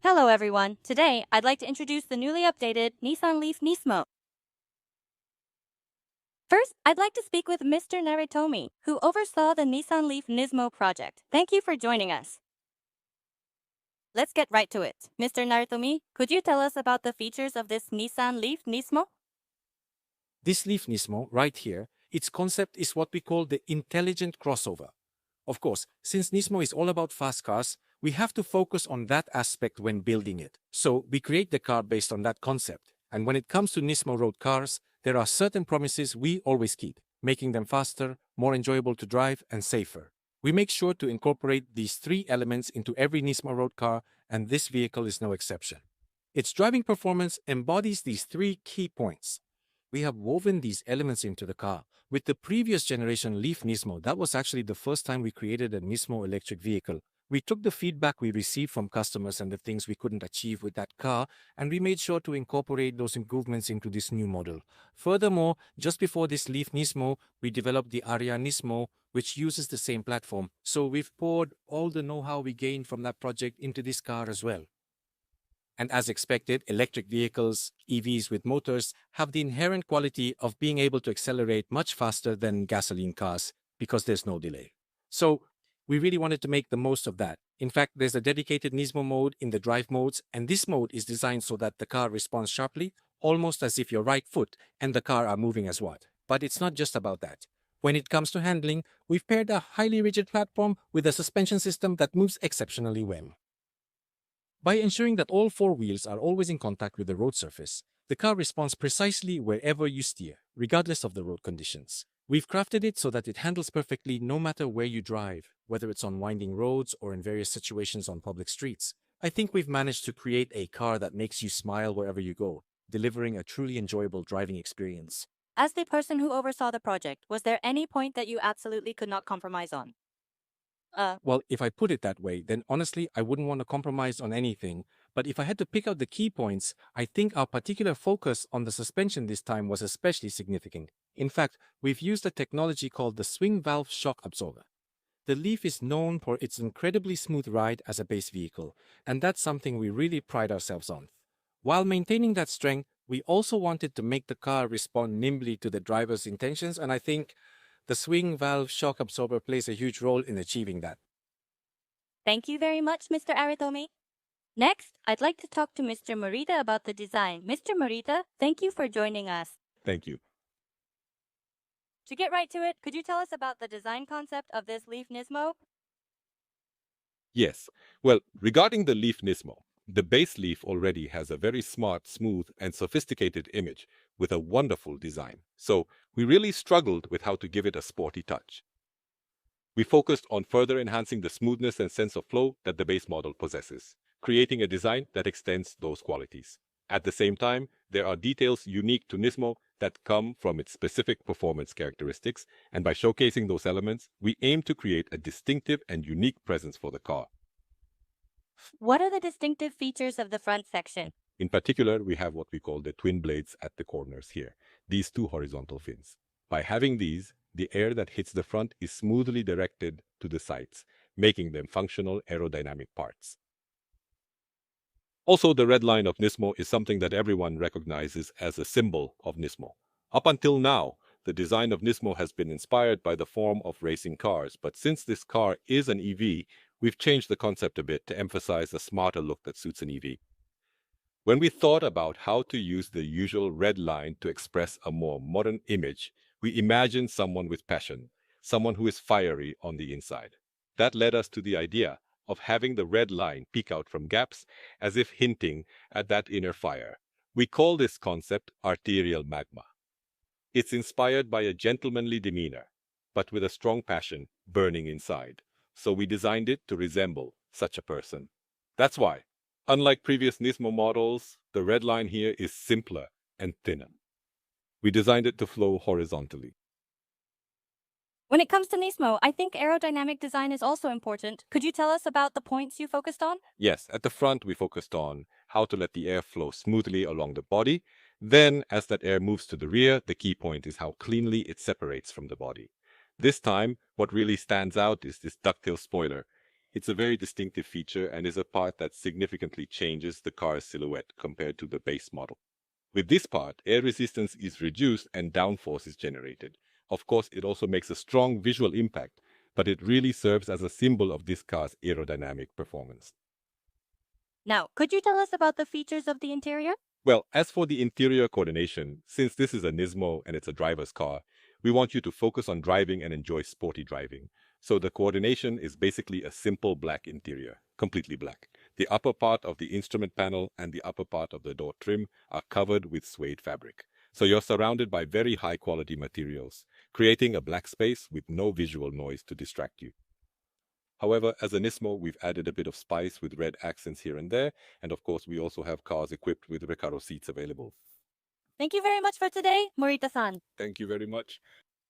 Hello everyone, today I'd like to introduce the newly updated Nissan Leaf Nismo. First, I'd like to speak with Mr. Naritomi, who oversaw the Nissan Leaf Nismo project. Thank you for joining us. Let's get right to it. Mr. Naritomi, could you tell us about the features of this Nissan Leaf Nismo? This Leaf Nismo, right here, its concept is what we call the intelligent crossover. Of course, since Nismo is all about fast cars, we have to focus on that aspect when building it. So we create the car based on that concept. And when it comes to Nismo road cars, there are certain promises we always keep, making them faster, more enjoyable to drive, and safer. We make sure to incorporate these three elements into every Nismo road car, and this vehicle is no exception. Its driving performance embodies these three key points. We have woven these elements into the car. With the previous generation Leaf Nismo, that was actually the first time we created a Nismo electric vehicle. We took the feedback we received from customers and the things we couldn't achieve with that car, and we made sure to incorporate those improvements into this new model. Furthermore, just before this Leaf Nismo, we developed the Aria Nismo, which uses the same platform. So we've poured all the know-how we gained from that project into this car as well. And as expected, electric vehicles, EVs with motors, have the inherent quality of being able to accelerate much faster than gasoline cars because there's no delay. So we really wanted to make the most of that. In fact, there's a dedicated Nismo mode in the drive modes, and this mode is designed so that the car responds sharply, almost as if your right foot and the car are moving as one. But it's not just about that. When it comes to handling, we've paired a highly rigid platform with a suspension system that moves exceptionally well. By ensuring that all four wheels are always in contact with the road surface, the car responds precisely wherever you steer, regardless of the road conditions. We've crafted it so that it handles perfectly no matter where you drive, whether it's on winding roads or in various situations on public streets. I think we've managed to create a car that makes you smile wherever you go, delivering a truly enjoyable driving experience. As the person who oversaw the project, was there any point that you absolutely could not compromise on? Well, if I put it that way, then honestly, I wouldn't want to compromise on anything. But if I had to pick out the key points, I think our particular focus on the suspension this time was especially significant. In fact, we've used a technology called the swing valve shock absorber. The Leaf is known for its incredibly smooth ride as a base vehicle, and that's something we really pride ourselves on. While maintaining that strength, we also wanted to make the car respond nimbly to the driver's intentions, and I think the swing valve shock absorber plays a huge role in achieving that. Thank you very much, Mr. Aritomi. Next, I'd like to talk to Mr. Morita about the design. Mr. Morita, thank you for joining us. Thank you. To get right to it, could you tell us about the design concept of this Leaf Nismo? Yes. Well, regarding the Leaf Nismo, the base Leaf already has a very smart, smooth, and sophisticated image with a wonderful design. So we really struggled with how to give it a sporty touch. We focused on further enhancing the smoothness and sense of flow that the base model possesses, creating a design that extends those qualities. At the same time, there are details unique to Nismo that come from its specific performance characteristics, and by showcasing those elements, we aim to create a distinctive and unique presence for the car. What are the distinctive features of the front section? In particular, we have what we call the twin blades at the corners here, these two horizontal fins. By having these, the air that hits the front is smoothly directed to the sides, making them functional aerodynamic parts. Also, the red line of Nismo is something that everyone recognizes as a symbol of Nismo. Up until now, the design of Nismo has been inspired by the form of racing cars, but since this car is an EV, we've changed the concept a bit to emphasize a smarter look that suits an EV. When we thought about how to use the usual red line to express a more modern image, we imagined someone with passion, someone who is fiery on the inside. That led us to the idea of having the red line peek out from gaps as if hinting at that inner fire. We call this concept arterial magma. It's inspired by a gentlemanly demeanor, but with a strong passion burning inside. So we designed it to resemble such a person. That's why, unlike previous Nismo models, the red line here is simpler and thinner. We designed it to flow horizontally. When it comes to Nismo, I think aerodynamic design is also important. Could you tell us about the points you focused on? Yes, at the front we focused on how to let the air flow smoothly along the body. Then, as that air moves to the rear, the key point is how cleanly it separates from the body. This time, what really stands out is this ducktail spoiler. It's a very distinctive feature and is a part that significantly changes the car's silhouette compared to the base model. With this part, air resistance is reduced and downforce is generated. Of course, it also makes a strong visual impact, but it really serves as a symbol of this car's aerodynamic performance. Now, could you tell us about the features of the interior? Well, as for the interior coordination, since this is a Nismo and it's a driver's car, we want you to focus on driving and enjoy sporty driving. So the coordination is basically a simple black interior, completely black. The upper part of the instrument panel and the upper part of the door trim are covered with suede fabric. So you're surrounded by very high quality materials, creating a black space with no visual noise to distract you. However, as a Nismo, we've added a bit of spice with red accents here and there, and of course, we also have cars equipped with Recaro seats available. Thank you very much for today, Morita-san. Thank you very much.